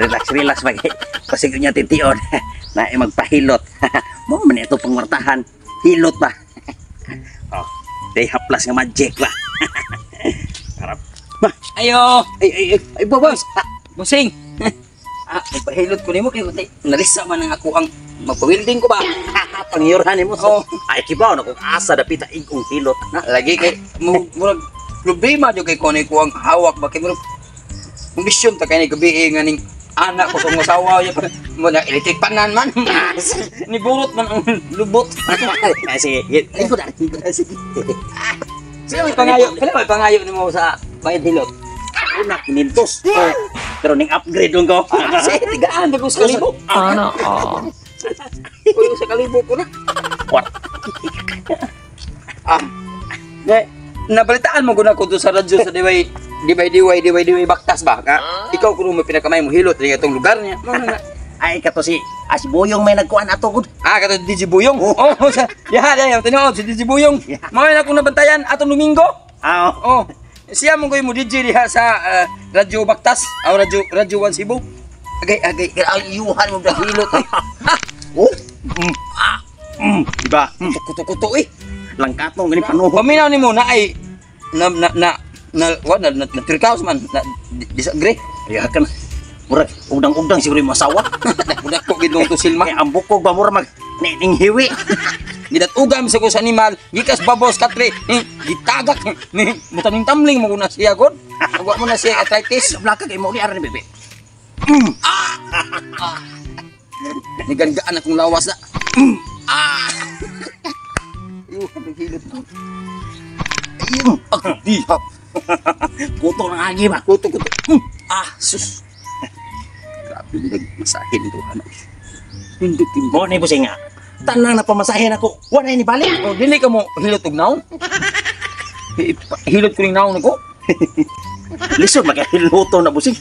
Relax ba? Kasi niya titiyon. Na magpahilot. Mo man ito pangwartahan. Hilot ba? Oh, day haplas nga magic ba? Harap. Ayo. Ay, boss. Busing. Ipahilot ko nimo kay nalisa man ang ako ang magpa-welding ko ba? Pangyurhan mo. Oh. Ay, kibaw na kung asa dapita igong hilot. Lagi kay murag problema jud kay kuno ko ang hawak ba kay murag kondisyon ta kay ni gabi nga ning anak ko tong asawa ya mo na electric panan man. Ni burot man ang lubot. Sige, ito na. Sige. Sino may pangayo? Kailan may pangayo nimo sa bayad hilot? Una, kinintos. Pero ning upgrade dong ko. Sige, tigaan ko sa kalibo. Ano? Kuyo sa kalibo ko na. What? Nabalitaan mo guna ko doon sa radyo sa diway baktas ba? Ikaw kung may pinakamay mo hilot rin itong lugar niya. Ay, kato si Buyong may nagkuhan ato gud. Kato si DJ Buyong? Oo, yahan, tinood si DJ Buyong. Mga na kung nabantayan atong Domingo. Oh, siya mong kayo mo DJ diha sa radyo baktas, o radyo 1 Cebu. Agay, ayuhan mo na hilot. Oh. Diba? Kuto-kuto eh. Langkat mo gani panuho. Paminaw ni mo na ay na trikaos man na disagree. Ya kan. Murag udang-udang siguro mo asawa. Budak ko gid to silma. Kay ang bukog ba mura mag ning hiwi. Gidatugam sa ko sa animal, gikas babos katre, gitagak ni mutaning tamling mo na siya god. Agwa mo na siya arthritis. Blaka kay mo ni aran bebe. Nigangaan akong lawas na. Hilot ko. Dihap. Kuto ng agi ba? Kuto. Sus. Grabe nagmasahin to ano. Hindi Mo ni busing nga. Tanang na pamasahin ako. Wala ni balik. Oh, dili ka mo hilot og naon? Hilot ko ning naon ko. Lisod magahiluto na busing.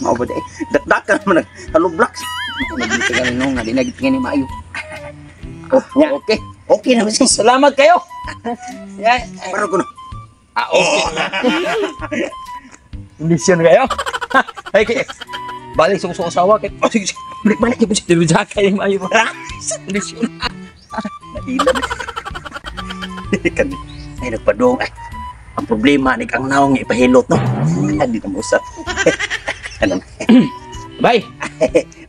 Mao ba di? Dakdakan man halublak. Nagtingan nung nga dinagtingan ni maayo. Ya. Okay. Okay na busing. Salamat kayo. Ya, Pero kuno. okay. Kondisyon kayo. Ay kay balik sa kusong asawa kay sige balik kay busy dili kay maayo. Kondisyon. Nailan. Kan ay nagpadong. Ang problema ni kang naong ipahilot no. Hindi na mo usap. Ano? Bye.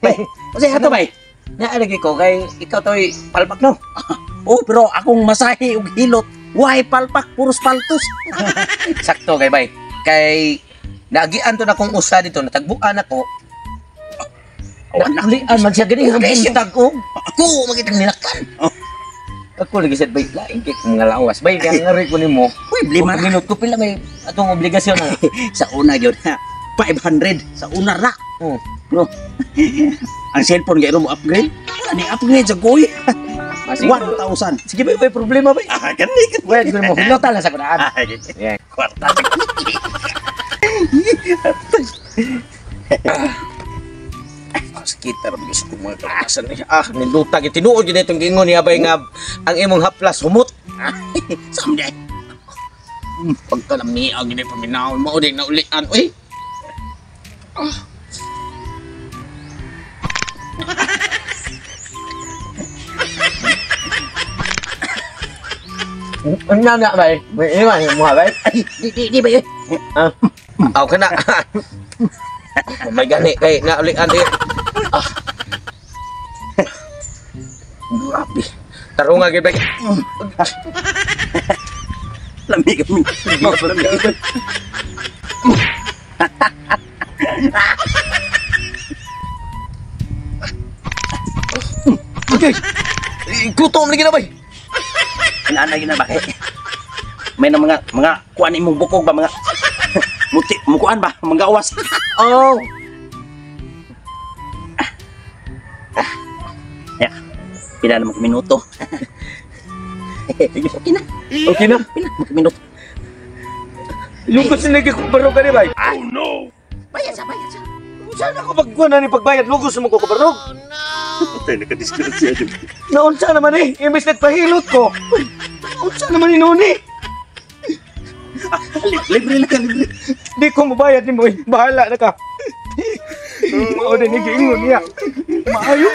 Bay. Kasi hato bay. Naalagi ko kay ikaw toy palpak no. Oh, pero akong masahe og hilot. Why palpak puros paltos. Sakto kay bay. Kay nagian to na kong usa dito natagbuan ako. Nakulian man siya gani ang buntag ko. Ako makitang nilaktan. Ako lagi sad bay lain kay mga lawas bay kay ngari ko nimo. Uy, lima na. Minute ko pila may atong obligasyon na. Sa una gyud ha. 500 sa una ra. Oh. No. Ang cellphone gyud mo upgrade. Ani upgrade sa goy. 1,000. Sige bay, may problema bay. Gani ka. Wait, ko mo hilot lang sa kunaan. Yeah. Kwarta. Kita ra bis ko mga kalasan ni. Niluta gyud tinuod gyud itong gingon niya bay nga ang imong haplas humot. Someday. Pagkalamiag gyud paminaw mo di na ulian. Uy. Ang nana bay, may iwan mo bay. Di ba yun? Aw kana. May gani kay na ulian di. Grabe. Tarunga gyud bay. Lamig kami. Lamig. Okay. Gutom lagi na bay. Inanay na ba? May na mga kuan imong bukog ba mga muti mo kuan ba mga awas. Oh. Ya. Pila na mga minuto. Okay na. Okay na. Pila mga minuto. Lugos lagi ko barog ni bay. Oh no. Bayad sa. Saan ako pagkuha na ni pagbayad lugos mo ko barog? Tayo nakadisgrasya dyan. Naunsa naman eh, imbes nagpahilot ko. Naunsa naman ni Noni. Libre na ka, libre. Di ko mabayad ni mo. Bahala na ka. O din, giingon niya. Maayo.